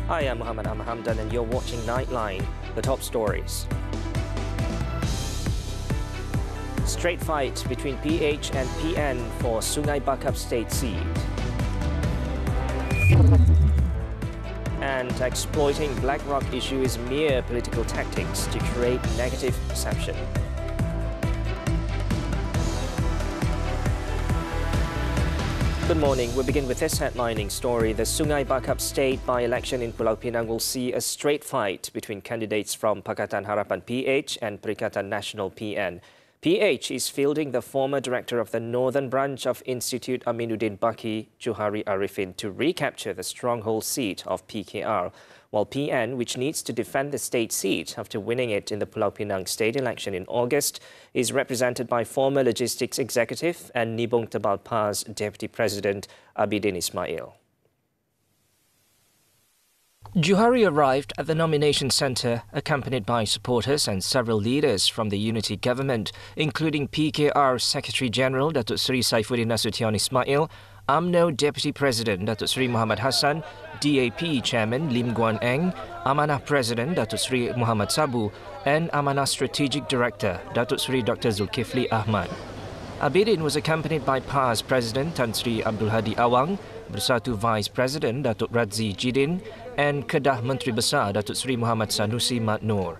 Hi, I'm Muhammed. I'm Hamdan, and you're watching Nightline, the top stories. Straight fight between PH and PN for Sungai Bakap state seat. And exploiting BlackRock issue is mere political tactics to create negative perception. Good morning. We begin with this headlining story. The Sungai Bakap state by-election in Pulau Pinang will see a straight fight between candidates from Pakatan Harapan PH and Perikatan Nasional PN. PH is fielding the former director of the northern branch of Institute Aminuddin Baki, Johari Arifin, to recapture the stronghold seat of PKR, while PN, which needs to defend the state seat after winning it in the Pulau Pinang state election in August, is represented by former logistics executive and Nibong Tebal PAS deputy president Abidin Ismail. Johari arrived at the nomination centre accompanied by supporters and several leaders from the unity government, including PKR Secretary General Datuk Seri Saifuddin Nasution Ismail, UMNO Deputy President Datuk Seri Muhammad Hassan, DAP Chairman Lim Guan Eng, Amanah President Datuk Seri Muhammad Sabu, and Amanah Strategic Director Datuk Seri Dr. Zulkifli Ahmad. Abidin was accompanied by PAS President Tan Sri Abdul Hadi Awang, Bersatu Vice President Datuk Radzi Jidin, and Kedah Menteri Besar Datuk Seri Muhammad Sanusi Mat Noor.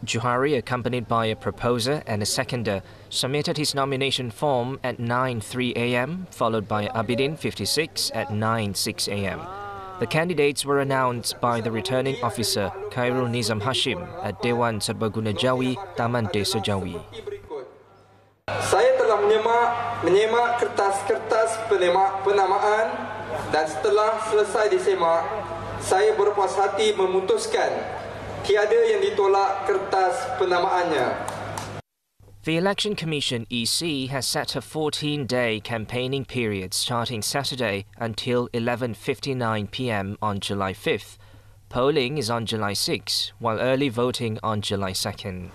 Johari, accompanied by a proposer and a seconder, submitted his nomination form at 9:03 a.m, followed by Abidin 56 at 9:06 a.m. The candidates were announced by the returning officer, Khairul Nizam Hashim, at Dewan Serbaguna Jawi, Taman Desa Jawi. Saya telah menyemak kertas-kertas penamaan dan setelah selesai disemak, saya berpuas hati memutuskan tiada yang ditolak kertas penamaannya. The Election Commission EC has set a 14-day campaigning period starting Saturday until 11:59 p.m. on July 5th. Polling is on July 6, while early voting on July 2nd.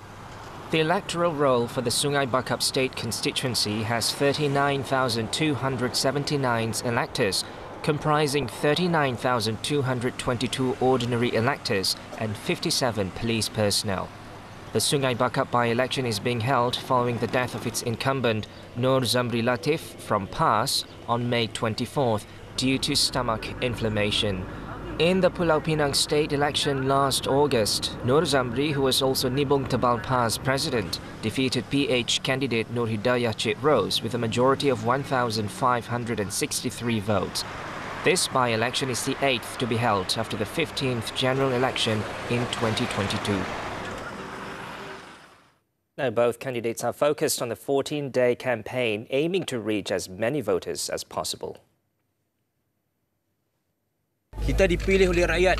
The electoral roll for the Sungai Bakap state constituency has 39,279 electors, comprising 39,222 ordinary electors and 57 police personnel. The Sungai Bakap by-election is being held following the death of its incumbent, Nur Zamri Latif, from PAS on May 24th due to stomach inflammation. In the Pulau Pinang state election last August, Nur Zamri, who was also Nibong Tebal PAS president, defeated PH candidate Nur Hidayah Cik Rose with a majority of 1,563 votes. This by-election is the 8th to be held after the 15th general election in 2022. Now, both candidates are focused on the 14-day campaign, aiming to reach as many voters as possible. Kita dipilih oleh rakyat,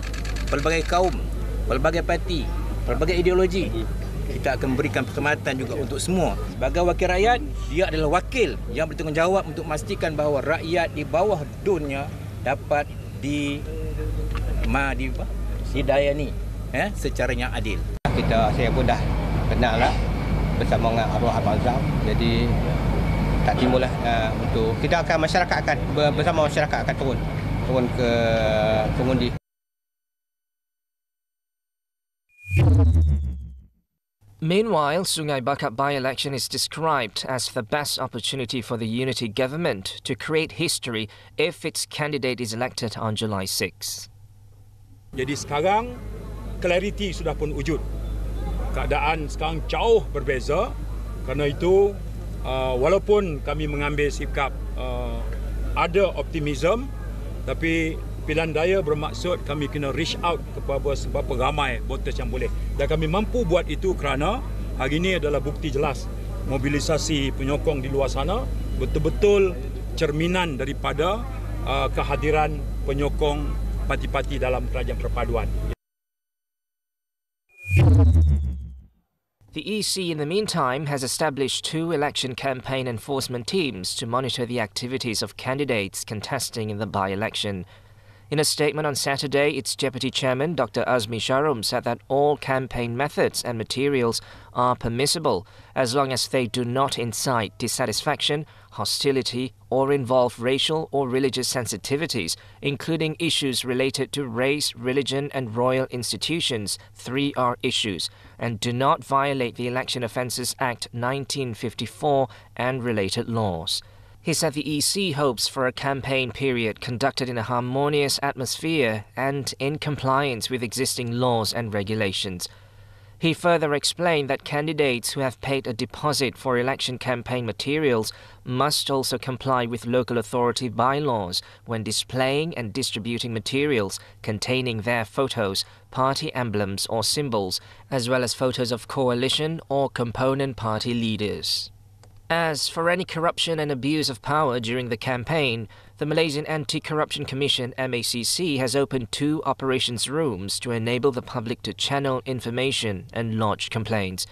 pelbagai kaum, pelbagai parti, pelbagai ideologi. Kita akan memberikan perkhidmatan juga untuk semua. Sebagai wakil rakyat, dia adalah wakil yang bertanggungjawab untuk memastikan bahawa rakyat di bawah dunnya dapat didayani secara yang adil. Saya pun dah kenal lah bersama dengan arwah Abang. Jadi tak timbullah untuk kita akan masyarakat akan bersama masyarakat akan turun ke pengundi. Meanwhile, Sungai Bakap by-election is described as the best opportunity for the unity government to create history if its candidate is elected on July 6. Jadi sekarang, clarity sudah pun wujud. Keadaan sekarang jauh berbeza. Kerana itu, walaupun kami mengambil sikap ada optimism, tapi pilihan daya bermaksud kami kena reach out kepada seberapa ramai voters yang boleh. Dan kami mampu buat itu kerana hari ini adalah bukti jelas mobilisasi penyokong di luar sana betul-betul cerminan daripada kehadiran penyokong parti-parti dalam kerajaan perpaduan. The EC, in the meantime, has established 2 election campaign enforcement teams to monitor the activities of candidates contesting in the by-election. In a statement on Saturday, its Deputy Chairman, Dr. Azmi Sharum, said that all campaign methods and materials are permissible as long as they do not incite dissatisfaction, hostility, or involve racial or religious sensitivities, including issues related to race, religion, and royal institutions, 3R issues, and do not violate the Election Offences Act 1954 and related laws. He said the EC hopes for a campaign period conducted in a harmonious atmosphere and in compliance with existing laws and regulations. He further explained that candidates who have paid a deposit for election campaign materials must also comply with local authority bylaws when displaying and distributing materials containing their photos, party emblems or symbols, as well as photos of coalition or component party leaders. As for any corruption and abuse of power during the campaign, the Malaysian Anti-Corruption Commission MACC has opened 2 operations rooms to enable the public to channel information and lodge complaints.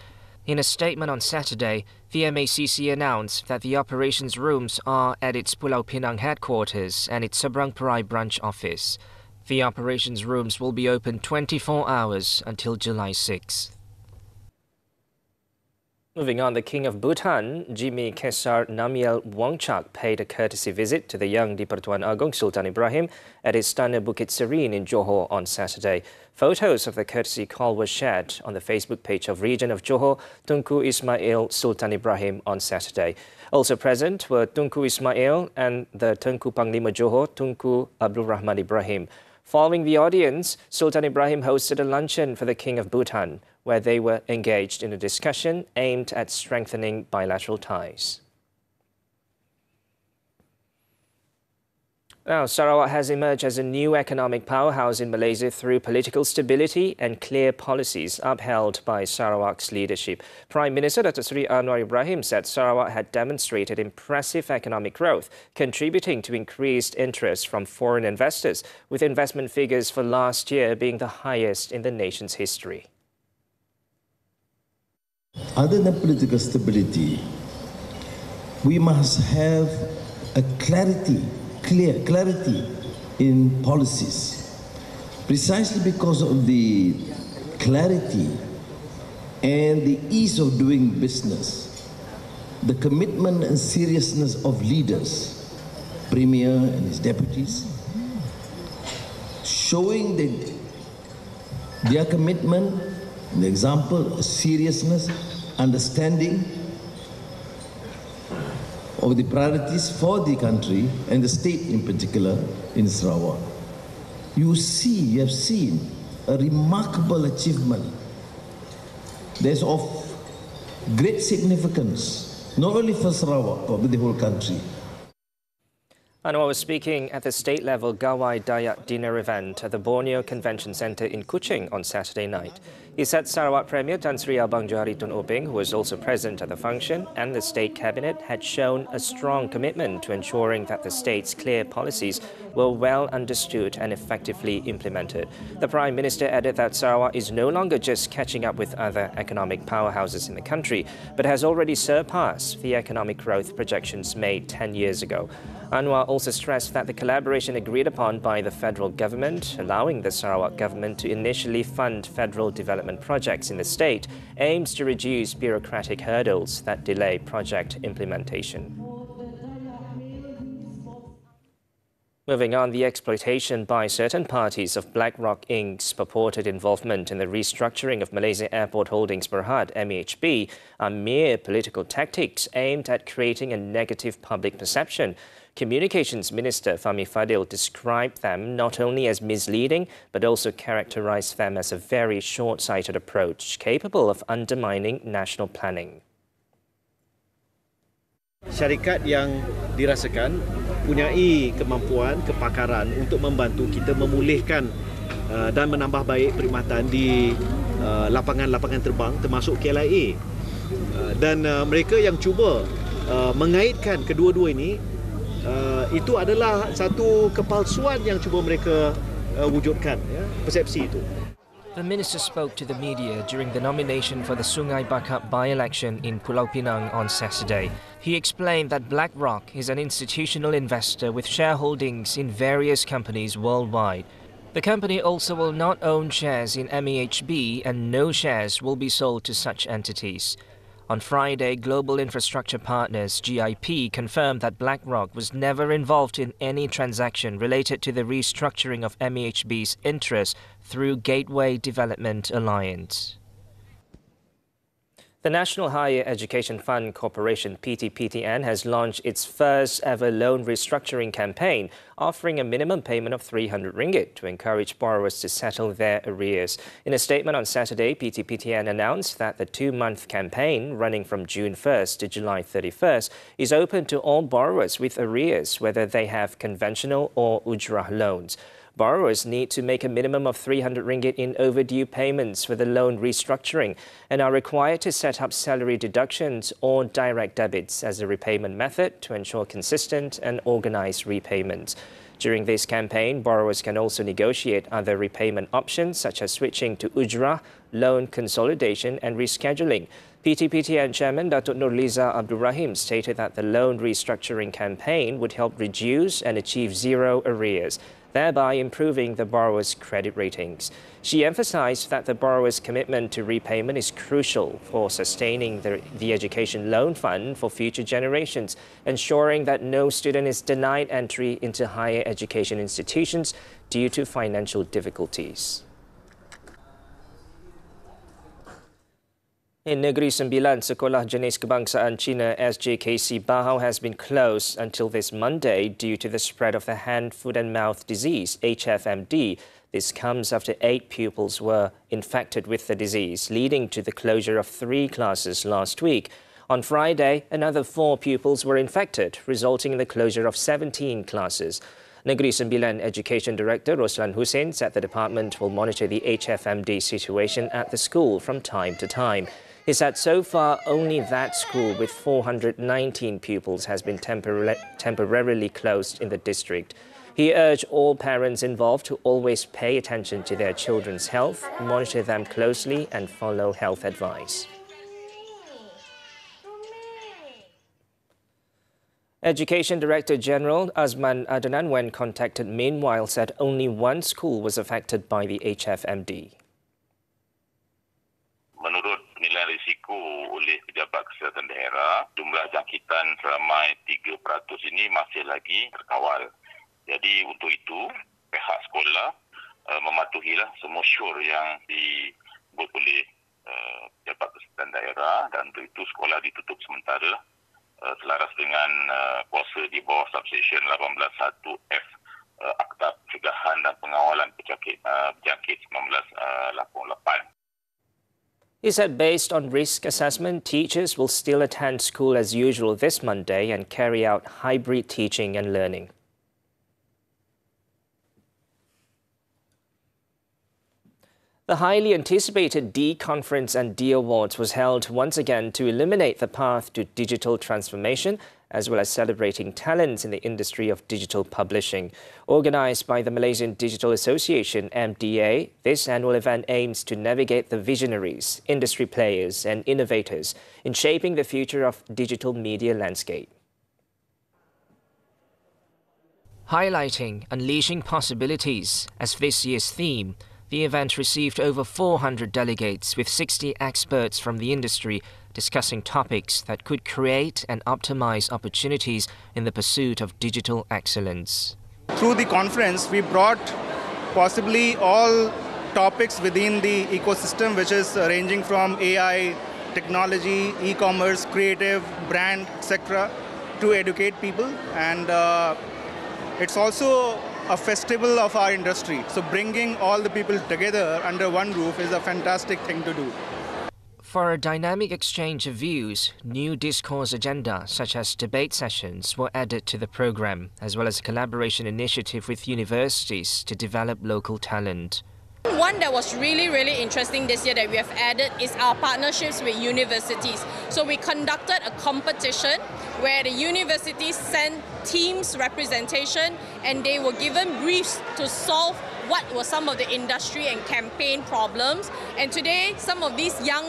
In a statement on Saturday, the MACC announced that the operations rooms are at its Pulau Pinang headquarters and its Seberang Perai branch office. The operations rooms will be open 24 hours until July 6th. Moving on, the King of Bhutan, Jimmy Kesar Namiel Wangchak, paid a courtesy visit to the young Di-Pertuan Agong Sultan Ibrahim at Istana Bukit Serene in Johor on Saturday. Photos of the courtesy call were shared on the Facebook page of Region of Johor, Tunku Ismail Sultan Ibrahim on Saturday. Also present were Tunku Ismail and the Tengku Panglima Johor, Tunku Abdul Rahman Ibrahim. Following the audience, Sultan Ibrahim hosted a luncheon for the King of Bhutan, where they were engaged in a discussion aimed at strengthening bilateral ties. Now, Sarawak has emerged as a new economic powerhouse in Malaysia through political stability and clear policies upheld by Sarawak's leadership. Prime Minister Dr. Sri Anwar Ibrahim said Sarawak had demonstrated impressive economic growth, contributing to increased interest from foreign investors, with investment figures for last year being the highest in the nation's history. Other than political stability, we must have a clarity in policies. Precisely because of the clarity and the ease of doing business, the commitment and seriousness of leaders, Premier and his deputies, showing their commitment, the example, seriousness, understanding of the priorities for the country and the state in particular in Sarawak. You have seen a remarkable achievement that's of great significance, not only for Sarawak, but for the whole country. Anwar was speaking at the state-level Gawai Dayak dinner event at the Borneo Convention Centre in Kuching on Saturday night. He said Sarawak Premier Tan Sri Abang Johari Tun Openg, who was also present at the function, and the state cabinet had shown a strong commitment to ensuring that the state's clear policies were well understood and effectively implemented. The Prime Minister added that Sarawak is no longer just catching up with other economic powerhouses in the country, but has already surpassed the economic growth projections made 10 years ago. Anwar also stressed that the collaboration agreed upon by the federal government, allowing the Sarawak government to initially fund federal development projects in the state, aims to reduce bureaucratic hurdles that delay project implementation. Moving on, the exploitation by certain parties of BlackRock Inc.'s purported involvement in the restructuring of Malaysia Airport Holdings Berhad, MEHB, are mere political tactics aimed at creating a negative public perception. Communications Minister Fahmi Fadil described them not only as misleading, but also characterized them as a very short-sighted approach capable of undermining national planning. Syarikat yang dirasakan mempunyai kemampuan, kepakaran untuk membantu kita memulihkan dan menambah baik perkhidmatan di lapangan-lapangan terbang termasuk KLIA. Dan mereka yang cuba mengaitkan kedua-dua ini, itu adalah satu kepalsuan yang cuba mereka wujudkan, ya, persepsi itu. The minister spoke to the media during the nomination for the Sungai Bakap by-election in Pulau Pinang on Saturday. He explained that BlackRock is an institutional investor with shareholdings in various companies worldwide. The company also will not own shares in MEHB and no shares will be sold to such entities. On Friday, Global Infrastructure Partners (GIP) confirmed that BlackRock was never involved in any transaction related to the restructuring of MEHB's interest through Gateway Development Alliance. The National Higher Education Fund Corporation (PTPTN) has launched its first ever loan restructuring campaign, offering a minimum payment of 300 ringgit to encourage borrowers to settle their arrears. In a statement on Saturday, PTPTN announced that the 2-month campaign, running from June 1st to July 31st, is open to all borrowers with arrears, whether they have conventional or ujrah loans. Borrowers need to make a minimum of 300 ringgit in overdue payments for the loan restructuring and are required to set up salary deductions or direct debits as a repayment method to ensure consistent and organized repayments. During this campaign, borrowers can also negotiate other repayment options such as switching to ujrah, loan consolidation and rescheduling. PTPTN Chairman Datuk Nurliza Abdul Rahim stated that the loan restructuring campaign would help reduce and achieve zero arrears, thereby improving the borrower's credit ratings. She emphasized that the borrower's commitment to repayment is crucial for sustaining the education loan fund for future generations, ensuring that no student is denied entry into higher education institutions due to financial difficulties. In Negeri Sembilan, Sekolah Jenis Kebangsaan Cina SJKC Bahau has been closed until this Monday due to the spread of the hand, foot and mouth disease, HFMD. This comes after 8 pupils were infected with the disease, leading to the closure of 3 classes last week. On Friday, another 4 pupils were infected, resulting in the closure of 17 classes. Negeri Sembilan Education Director Roslan Hussein said the department will monitor the HFMD situation at the school from time to time. He said so far only that school with 419 pupils has been temporarily closed in the district. He urged all parents involved to always pay attention to their children's health, monitor them closely and follow health advice. Education Director General Azman Adnan, when contacted meanwhile, said only 1 school was affected by the HFMD. Menurut penilaian risiko oleh Pejabat Kesihatan Daerah, jumlah jangkitan seramai 3% ini masih lagi terkawal. Jadi untuk itu, pihak sekolah mematuhilah semua syur yang dibuat oleh Pejabat Kesihatan Daerah dan untuk itu sekolah ditutup sementara selaras dengan kuasa di bawah subsection 18.1F Akta Pencegahan dan Pengawalan Penyakit 1988. He said based on risk assessment, teachers will still attend school as usual this Monday and carry out hybrid teaching and learning. The highly anticipated D Conference and D Awards was held once again to illuminate the path to digital transformation, as well as celebrating talents in the industry of digital publishing. Organised by the Malaysian Digital Association, MDA, this annual event aims to navigate the visionaries, industry players and innovators in shaping the future of digital media landscape. Highlighting Unleashing Possibilities as this year's theme, the event received over 400 delegates with 60 experts from the industry discussing topics that could create and optimize opportunities in the pursuit of digital excellence. Through the conference, we brought possibly all topics within the ecosystem, which is ranging from AI, technology, e-commerce, creative, brand, etc., to educate people. And it's also a festival of our industry. So bringing all the people together under one roof is a fantastic thing to do. For a dynamic exchange of views, new discourse agenda such as debate sessions were added to the program, as well as a collaboration initiative with universities to develop local talent. One that was really interesting this year that we have added is our partnerships with universities. So we conducted a competition where the universities sent teams representation and they were given briefs to solve what were some of the industry and campaign problems. And today, some of these young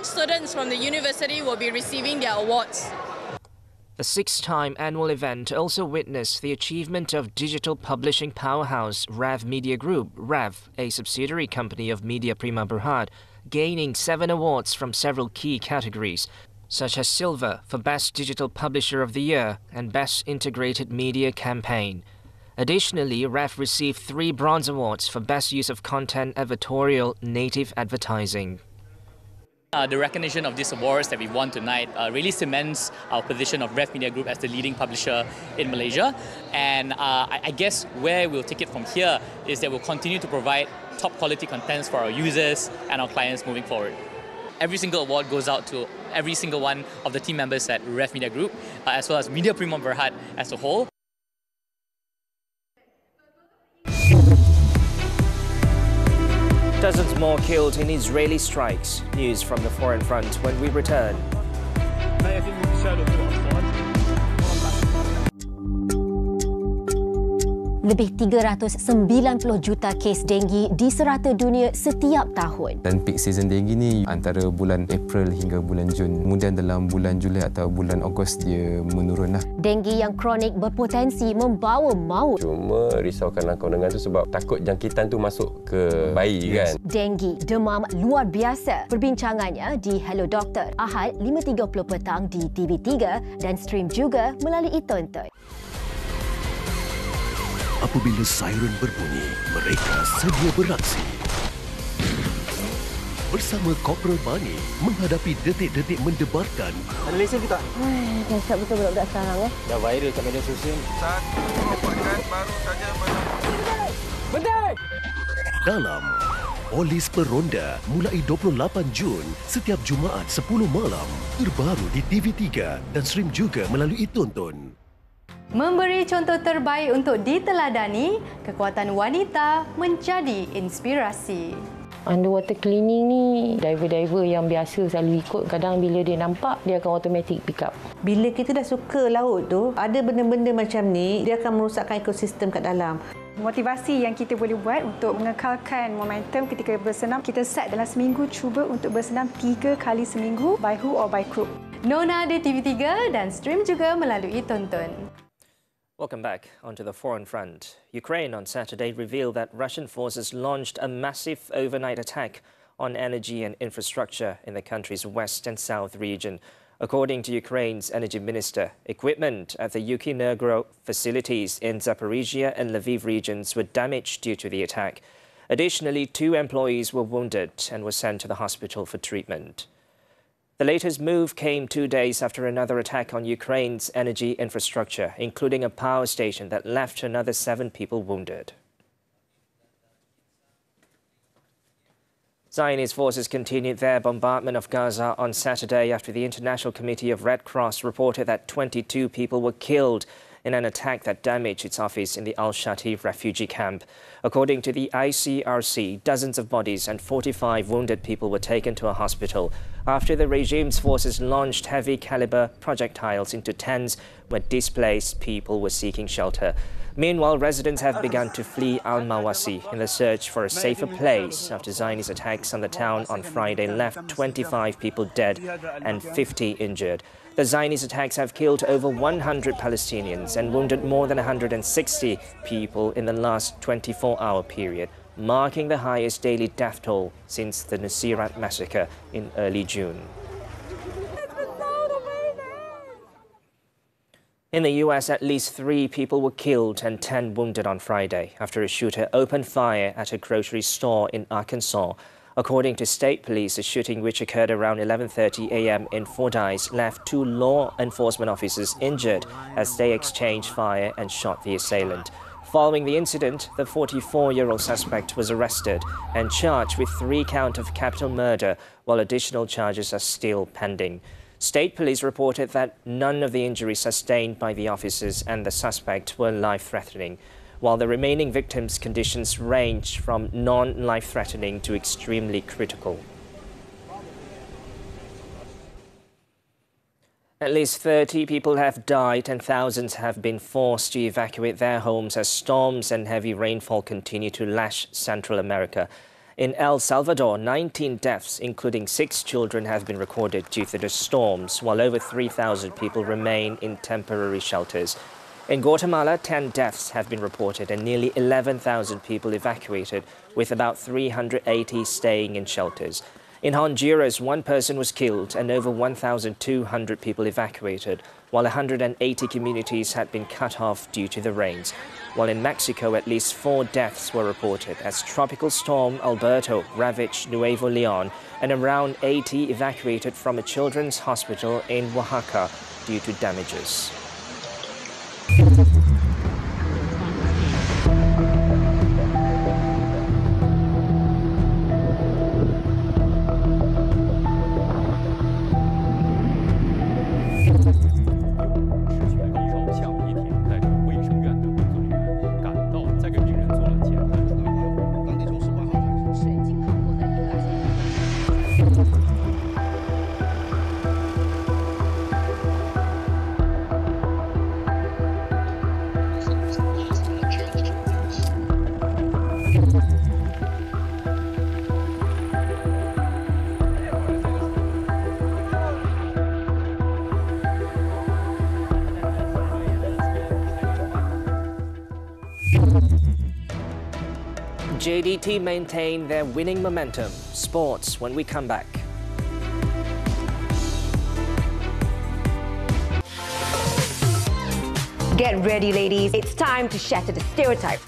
students from the university will be receiving their awards. The The sixth-time annual event also witnessed the achievement of digital publishing powerhouse RAV Media Group, RAV, a subsidiary company of Media Prima Berhad, gaining 7 awards from several key categories, such as Silver for Best Digital Publisher of the Year and Best Integrated Media Campaign. Additionally, RAV received 3 Bronze Awards for Best Use of Content Advertorial Native Advertising. The recognition of these awards that we won tonight really cements our position of RAV Media Group as the leading publisher in Malaysia. And I guess where we'll take it from here is that we'll continue to provide top quality contents for our users and our clients moving forward. Every single award goes out to every single one of the team members at RAV Media Group, as well as Media Prima Berhad as a whole. Dozens more killed in Israeli strikes. News from the foreign front when we return. Lebih 390 juta kes denggi di serata dunia setiap tahun. Dan peak season denggi ni antara bulan April hingga bulan Jun. Kemudian dalam bulan Julai atau bulan Ogos dia menurun lah. Denggi yang kronik berpotensi membawa maut. Cuma risaukan kawan-kawan tu sebab takut jangkitan tu masuk ke bayi kan. Denggi, demam luar biasa. Perbincangannya di Hello Doktor, Ahad 5.30 petang di TV3 dan stream juga melalui tonton. Apabila siren berbunyi, mereka sedia beraksi. Bersama Korporal Bani menghadapi detik-detik mendebarkan. Ada lesen ke tak? Dasar betul budak-budak sekarang Dah viral kat media sosial. Satu rombongan baru saja Berdek! Dalam Polis Peronda mulai 28 Jun setiap Jumaat 10 malam. Terbaru di TV3 dan stream juga melalui tonton. Memberi contoh terbaik untuk diteladani, kekuatan wanita menjadi inspirasi. Underwater cleaning ni, diver-diver yang biasa selalu ikut, kadang bila dia nampak, dia akan automatic pick up. Bila kita dah suka laut tu, ada benda-benda macam ni, dia akan merosakkan ekosistem kat dalam. Motivasi yang kita boleh buat untuk mengekalkan momentum ketika bersenam, kita set dalam seminggu, cuba untuk bersenam 3 kali seminggu, by who or by group. Nona di TV3 dan stream juga melalui tonton. Welcome back. Onto the foreign front. Ukraine on Saturday revealed that Russian forces launched a massive overnight attack on energy and infrastructure in the country's west and south region. According to Ukraine's energy minister, equipment at the Yuki-Nergro facilities in Zaporizhia and Lviv regions were damaged due to the attack. Additionally, 2 employees were wounded and were sent to the hospital for treatment. The latest move came 2 days after another attack on Ukraine's energy infrastructure, including a power station that left another 7 people wounded. Zionist forces continued their bombardment of Gaza on Saturday after the International Committee of Red Cross reported that 22 people were killed in an attack that damaged its office in the Al-Shati refugee camp. According to the ICRC, dozens of bodies and 45 wounded people were taken to a hospital after the regime's forces launched heavy-caliber projectiles into tents where displaced people were seeking shelter. Meanwhile, residents have begun to flee Al-Mawasi in the search for a safer place after Zionist attacks on the town on Friday left 25 people dead and 50 injured. The Zionist attacks have killed over 100 Palestinians and wounded more than 160 people in the last 24-hour period, marking the highest daily death toll since the Nuseirat massacre in early June. In the U.S., at least 3 people were killed and 10 wounded on Friday after a shooter opened fire at a grocery store in Arkansas. According to state police, the shooting, which occurred around 11:30 a.m. in Fordyce, left 2 law enforcement officers injured as they exchanged fire and shot the assailant. Following the incident, the 44-year-old suspect was arrested and charged with 3 counts of capital murder, while additional charges are still pending. State police reported that none of the injuries sustained by the officers and the suspect were life-threatening, while the remaining victims' conditions ranged from non-life-threatening to extremely critical. At least 30 people have died and thousands have been forced to evacuate their homes as storms and heavy rainfall continue to lash Central America. In El Salvador, 19 deaths, including 6 children, have been recorded due to the storms, while over 3,000 people remain in temporary shelters. In Guatemala, 10 deaths have been reported and nearly 11,000 people evacuated, with about 380 staying in shelters. In Honduras, 1 person was killed and over 1,200 people evacuated, while 180 communities had been cut off due to the rains. While in Mexico, at least 4 deaths were reported as tropical storm Alberto ravaged Nuevo Leon and around 80 evacuated from a children's hospital in Oaxaca due to damages. JDT maintain their winning momentum. Sports when we come back. Get ready, ladies. It's time to shatter the stereotype.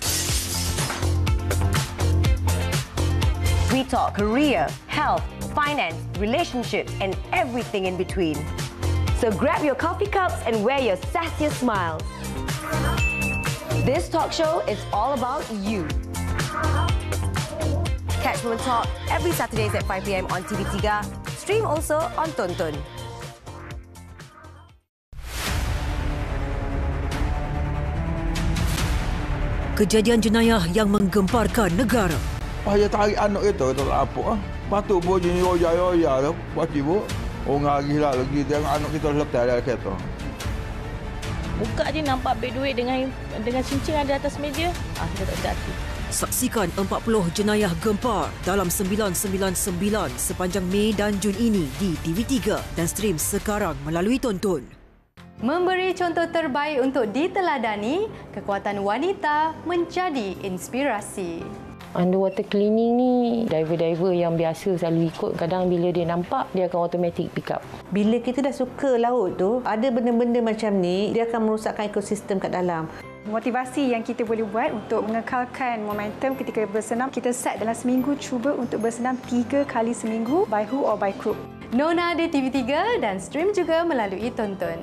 We talk career, health, finance, relationships, and everything in between. So grab your coffee cups and wear your sassiest smiles. This talk show is all about you. Catch Women Talk every Saturdays at 5 p.m. on TV3. Stream also on Tonton. Kejadian jenayah yang menggemparkan negara. Payah tarik anak itu tak apa ah. Patut bo jenis oya tu, buat ibu. Orang lagi lah lagi tengok anak kita lepas dari kereta. Buka je nampak beg duit dengan cincin ada atas meja. Kita tak hati. Saksikan 40 jenayah gempar dalam 999 sepanjang Mei dan Jun ini di TV3 dan stream sekarang melalui Tonton. Memberi contoh terbaik untuk diteladani, kekuatan wanita menjadi inspirasi. Underwater cleaning ni diver-diver yang biasa selalu ikut, kadang bila dia nampak dia akan automatic pick up. Bila kita dah suka laut tu, ada benda-benda macam ni, dia akan merosakkan ekosistem kat dalam. Motivasi yang kita boleh buat untuk mengekalkan momentum ketika bersenam, kita set dalam seminggu cuba untuk bersenam 3 kali seminggu by who or by group. Nona di TV3 dan stream juga melalui Tonton.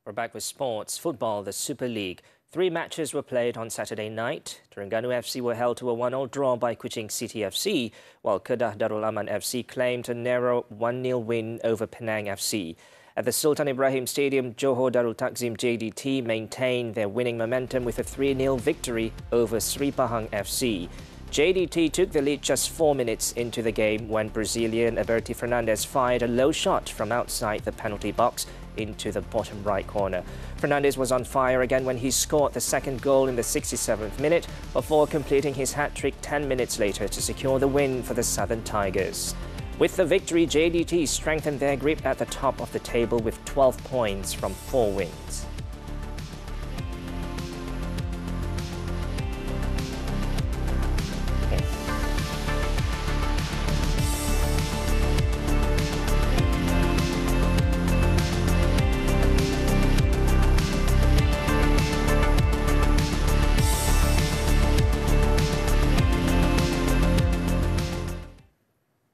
We're back with sports. Football, the Super League. 3 matches were played on Saturday night. Terengganu FC were held to a 1-1 draw by Kuching City FC, while Kedah Darul Aman FC claimed a narrow 1-0 win over Penang FC. At the Sultan Ibrahim Stadium, Johor Darul Takzim JDT maintained their winning momentum with a 3-0 victory over Sri Pahang FC. JDT took the lead just 4 minutes into the game when Brazilian Alberti Fernandes fired a low shot from outside the penalty box into the bottom right corner. Fernandes was on fire again when he scored the second goal in the 67th minute before completing his hat-trick 10 minutes later to secure the win for the Southern Tigers. With the victory, JDT strengthened their grip at the top of the table with 12 points from 4 wins.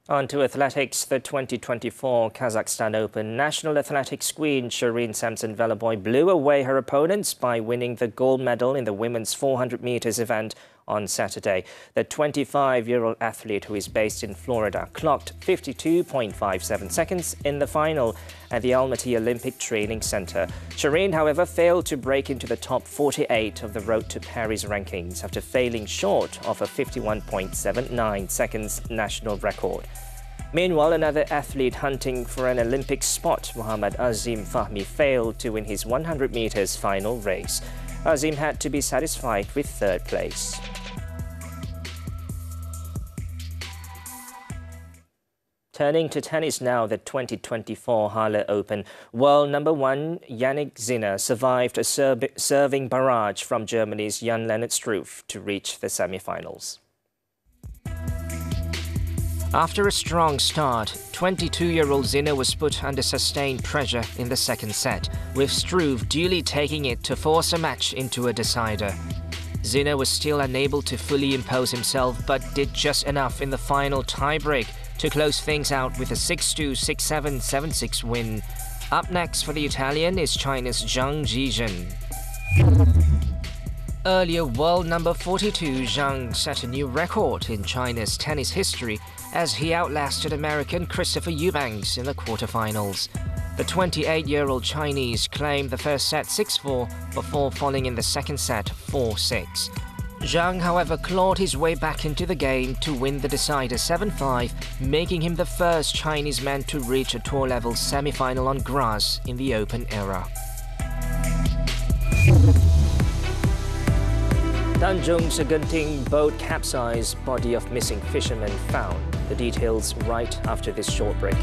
On to athletics, the 2024 Kazakhstan Open National Athletics Queen Shireen Samson-Veloboy blew away her opponents by winning the gold medal in the women's 400 meters event on Saturday. The 25-year-old athlete, who is based in Florida, clocked 52.57 seconds in the final at the Almaty Olympic Training Center. Shireen, however, failed to break into the top 48 of the Road to Paris rankings after failing short of a 51.79 seconds national record. Meanwhile, another athlete hunting for an Olympic spot, Muhammad Azim Fahmi, failed to win his 100 meters final race. Azim had to be satisfied with third place. Turning to tennis now, the 2024 Halle Open. World number 1 Yannick Sinner survived a serving barrage from Germany's Jan-Lennard Struff to reach the semi-finals. After a strong start, 22-year-old Sinner was put under sustained pressure in the second set, with Struff duly taking it to force a match into a decider. Sinner was still unable to fully impose himself, but did just enough in the final tiebreak to close things out with a 6-2, 6-7, 7-6 win. Up next for the Italian is China's Zhang Zhizhen. Earlier, world number 42 Zhang set a new record in China's tennis history as he outlasted American Christopher Eubanks in the quarterfinals. The 28-year-old Chinese claimed the first set 6-4 before falling in the second set 4-6. Zhang, however, clawed his way back into the game to win the decider 7-5, making him the first Chinese man to reach a tour-level semi-final on grass in the Open era. Tanjung Segenting boat capsized, body of missing fisherman found. The details right after this short break.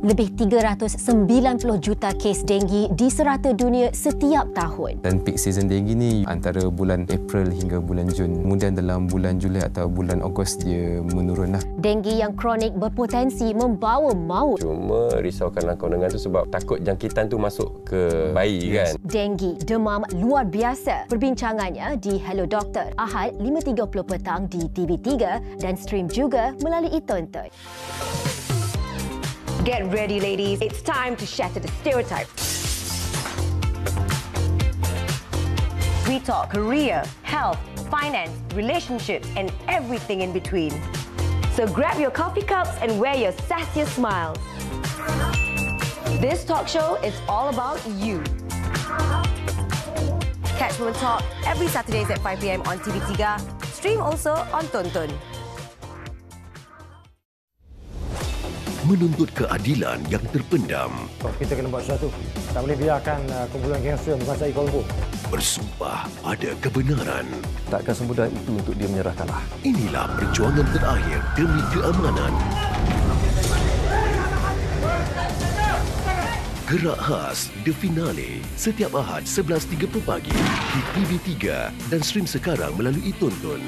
Lebih 390 juta kes denggi di serata dunia setiap tahun. Dan peak season denggi ni antara bulan April hingga bulan Jun. Kemudian dalam bulan Julai atau bulan Ogos dia menurun lah. Denggi yang kronik berpotensi membawa maut. Cuma risaukan kawan-kawan tu sebab takut jangkitan tu masuk ke bayi kan. Denggi, demam luar biasa. Perbincangannya di Hello Doktor, Ahad 5.30 petang di TV3 dan stream juga melalui tonton. Get ready, ladies. It's time to shatter the stereotype. We talk career, health, finance, relationships, and everything in between. So grab your coffee cups and wear your sassiest smiles. This talk show is all about you. Catch Women Talk every Saturdays at 5 p.m. on TV3. Stream also on Tonton. Menuntut keadilan yang terpendam. Kita kena buat sesuatu. Tak boleh biarkan kumpulan gangster menguasai Kuala Lumpur. Bersumpah pada kebenaran. Takkan semudah itu untuk dia menyerah kalah. Inilah perjuangan terakhir demi keamanan. Gerak khas The Finale setiap Ahad 11.30 pagi di TV3 dan stream sekarang melalui Tonton.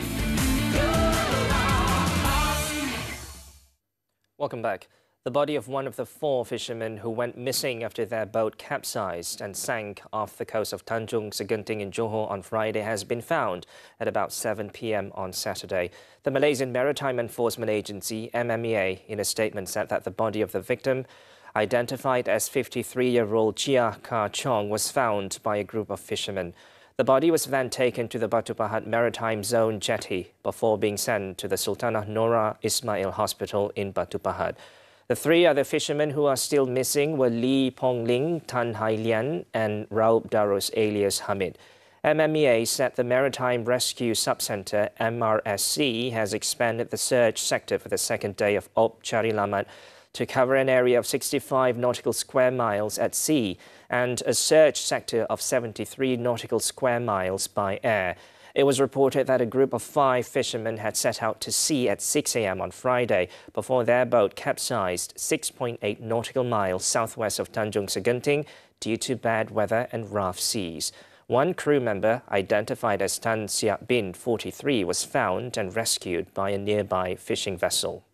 Welcome back. The body of one of the 4 fishermen who went missing after their boat capsized and sank off the coast of Tanjung Segenting in Johor on Friday has been found at about 7 p.m. on Saturday. The Malaysian Maritime Enforcement Agency, MMEA, in a statement said that the body of the victim, identified as 53-year-old Chia Ka Chong, was found by a group of fishermen. The body was then taken to the Batu Pahat Maritime Zone jetty before being sent to the Sultanah Nora Ismail Hospital in Batu Pahat. The 3 other fishermen who are still missing were Lee Pong Ling, Tan Hai Lian and Raub Daros alias Hamid. MMEA said the Maritime Rescue Subcenter, MRSC, has expanded the search sector for the second day of Op Cari Lamat to cover an area of 65 nautical square miles at sea and a search sector of 73 nautical square miles by air. It was reported that a group of 5 fishermen had set out to sea at 6 a.m. on Friday before their boat capsized 6.8 nautical miles southwest of Tanjung Segenting due to bad weather and rough seas. One crew member, identified as Tan Siap Bin, 43, was found and rescued by a nearby fishing vessel.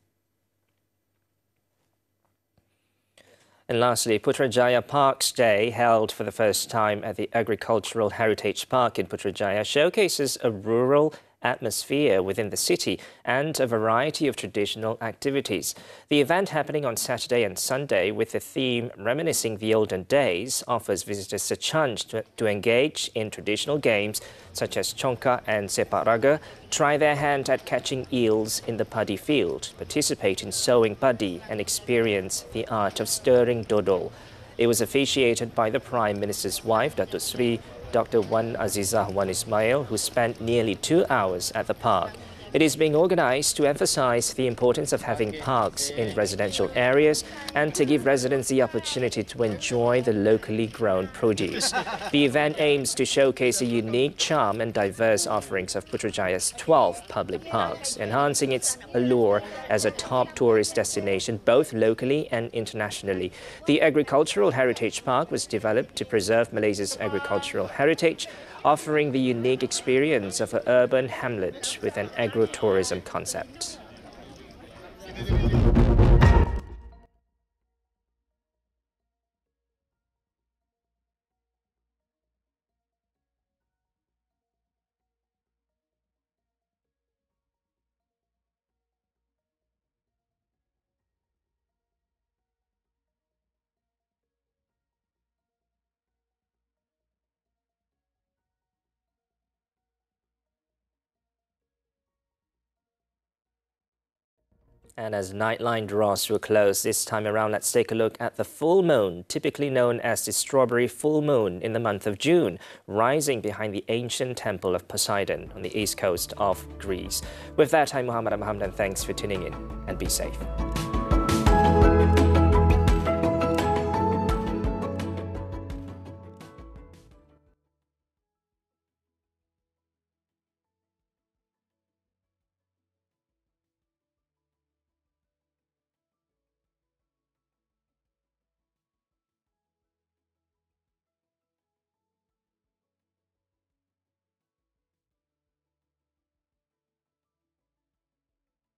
And lastly, Putrajaya Parks Day, held for the first time at the Agricultural Heritage Park in Putrajaya, showcases a rural atmosphere within the city and a variety of traditional activities. The event, happening on Saturday and Sunday with the theme Reminiscing the Olden Days, offers visitors a chance to engage in traditional games such as chongka and sepak raga, try their hand at catching eels in the paddy field, participate in sowing paddy and experience the art of stirring dodol. It was officiated by the Prime Minister's wife, Datuk Sri Dr. Wan Azizah Wan Ismail, who spent nearly 2 hours at the park. It is being organized to emphasize the importance of having parks in residential areas and to give residents the opportunity to enjoy the locally grown produce. The event aims to showcase a unique charm and diverse offerings of Putrajaya's 12 public parks, enhancing its allure as a top tourist destination both locally and internationally. The Agricultural Heritage Park was developed to preserve Malaysia's agricultural heritage, offering the unique experience of an urban hamlet with an agro-tourism concept. And as Nightline draws to a close, this time around, let's take a look at the full moon, typically known as the strawberry full moon in the month of June, rising behind the ancient temple of Poseidon on the east coast of Greece. With that, I'm Muhammed and Hamdan. Thanks for tuning in and be safe.